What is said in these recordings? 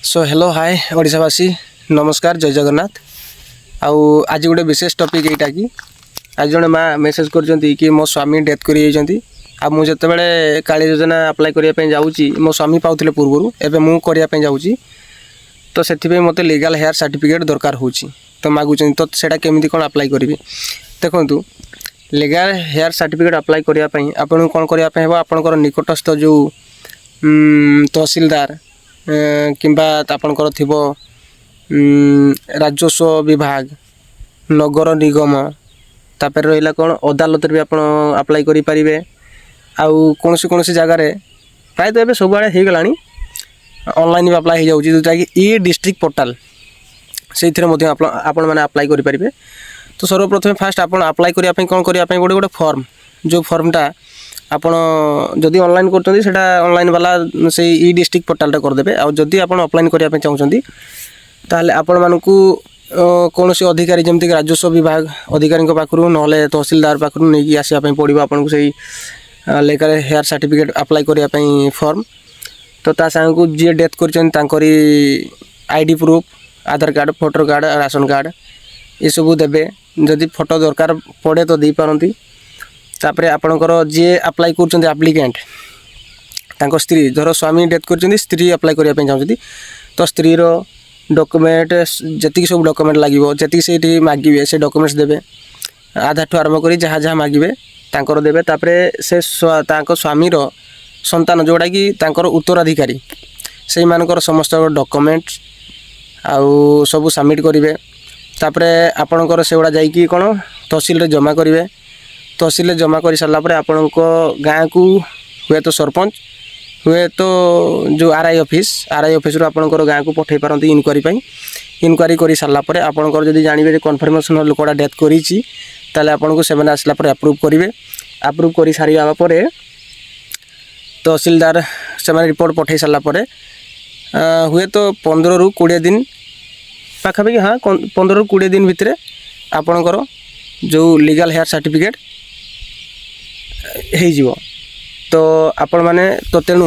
So hello hi ओडिशावासी नमस्कार जय जगन्नाथ। आउ आज गोटे विशेष टॉपिक एटा कि आज जड़े माँ मेसेज कर मो स्वामी डेथ कर मुझे काली योजना अप्लाई करने जाऊँगी मो स्वामी पाते पूर्वर एवं मुझे जाऊँगी तो से मत लीगल हेयर सर्टिफिकेट दरकार हो तो मागुच तो सेटा केमी कौन अप्लाई करी देखूँ लीगल हेयर सर्टिफिकेट अप्लाई करने आपन कौन करने आपंकर निकटस्थ जो तहसीलदार किंबा आपणकर थी राजस्व विभाग नगर निगम तापर रहा कौन अदालत भी आप अप्लाई करें आउ कौन सी जगार प्रायतः एवं सब आड़े हो गला ऑनलाइन भी अप्लाई हो जाऊँगी जोटा कि ई डिस्ट्रिक्ट पोर्टाल से आपण मैंने अप्लाई करेंगे। तो सर्वप्रथम फास्ट आप अप्लाई करने कौन करने गोटे गोटे फॉर्म जो फॉर्मटा आपण जदि ऑनलाइन कर ऑनलाइन वाला से ई डिस्ट्रिक्ट पोर्टाल करदे आ जदि आप ऑफलाइन करने चाहते ताहले आपण मानकू कौन सी अधिकारी जमती राजस्व विभाग अधिकारी पाखु ना तहसीलदार पाखु नहीं आसपा पड़ो आपन को सही लीगल हेयर सर्टिफिकेट अप्लाई करने फॉर्म तो ता सांग को जी डेथ कर I D proof Aadhaar card voter card ration card ये सब देवे जदि फोटो दरकार पड़े तो दे पारती तापर आपणकर जी अप्लाई कर एप्लिकेंट तांको स्त्री धर स्वामी डेथ कर स्त्री अप्लाई करने चाहती तो स्त्री डॉक्यूमेंट जी सब डॉक्यूमेंट लगे जी से मागे से डॉक्यूमेंट्स देवे आधार ठू आरंभ कर जहाँ जहाँ मागे तांकर देवे तापर से स्वामी संतान जोड़ा कि तांकर उत्तराधिकारी से मानकर समस्त डॉक्यूमेंट्स आउ सब सबमिट करेंगे तापर आपणकर से गुड़ा जाकि कौन तहसील रे जमा करेंगे तहसील जमा कर सारापर आपण गाँ को हुए तो सरपंच हुए तो जो आरआई ऑफिस आपणकर गाँ को पठे पारती इनक्वारी कर सारापर आपणकर जब जानवे कन्फर्मेशन लोकटा डेथ करी आपन को सेवन आसला अप्रूव करेंगे अप्रूव कर सारापर तहसीलदार से रिपोर्ट पठे सारापर हुए तो 15 ରୁ 20 दिन पाखापाखि हाँ 15 ରୁ 20 दिन भितर आपणकर जो लीगल हेयर सर्टिफिकेट हो तो आपण मैंने तो तेणु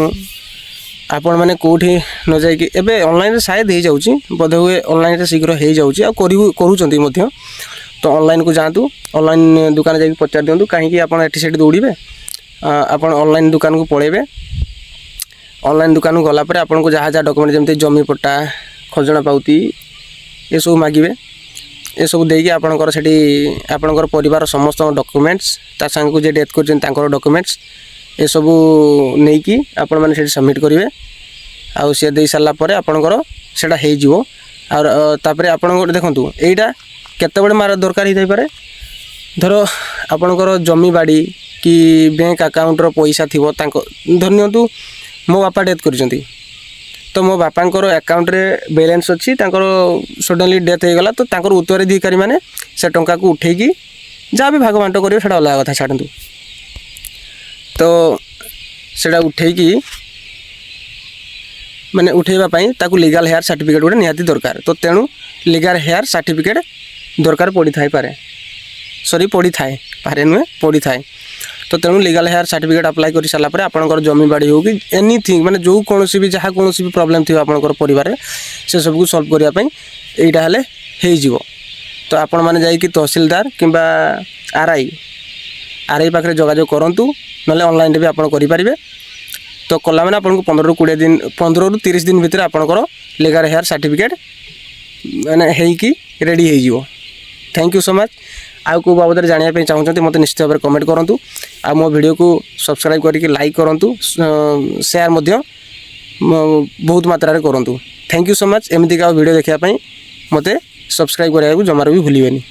आपण मैंने कौटी न जाकि एवं ऑनलाइन शायद हो जाऊँगी बोध हुए ऑनलाइन शीघ्र हो जाऊँगी आ तो ऑनलाइन को जातु ऑनलाइन दुकान जाकि पचार दिंतु कहीं आप एटी दौड़े आप ऑनलाइन दुकान को पलैबे ऑनलाइन दुकान को गलापर आपन को जहाँ जहाँ डॉक्यूमेंट जमती जमी पट्टा खजना पाउती ये सब मागे ये सब देकी आपणकर से आपणकर परिवार समस्त डॉक्यूमेंट्स ता संग को जे डेथ कर डॉक्यूमेंट्स ये सब नहीं कि आपण मैंने सबमिट करेंगे आउ सी दे सारापर आपणकर सेटा हो तापर आपण देखूँ यहीटा केतबे मार दरकार हो पारे धर आपणकर जमी बाड़ी कि बैंक अकाउंट पैसा थी धरनियंतु मो बापा डेथ कर तो मो बापांकर अकाउंट रे बैलेंस अच्छी सडनली डेथ हो गला तो उत्तराधिकारी मैंने से टंका को उठेकी जहाँ भी भाग बांट करेंगे से अलग कथा छाड़ू तो सेटा उठेकी माने उठेबापी ताकू लीगल हेयर सर्टिफिकेट गोटे निहाती दरकार तो तेणु लीगल हेयर सर्टिफिकेट दरकार पड़ी थाई पारे सॉरी पड़ी थाए पारे नुहे पड़ी थाए तो तेणु लीगल हेयर सर्टिफिकेट अप्लाई कर सारापर आपंकर जमी बाड़ी हो कि एनीथिंग माने जो कौन भी जहाँ कौन भी प्रॉब्लम थी आपंकर परिवार से सबको सॉल्व करने यहीटा हेले हो तो आपण मैंने जाकि तहसीलदार किंबा आरआई पाखे जोगाजोग करूँ ना ऑनलाइन भी आप करेंगे तो कला मैंने आपको 15 ରୁ 30 दिन भितर आपंकर लीगल हेयर सर्टिफिकेट मैंने होगी रेडी हो। Thank you so much. आउ को बाबद जानापी चाहते मत निश्चित भाव में कमेंट करूँ आ मो वीडियो को सब्सक्राइब करके लाइक करूँ शेयर बहुत मात्रा करूँ। Thank you so much. एमती का वीडियो देखापी मत सब्सक्राइब करने को जमार भी भूलें।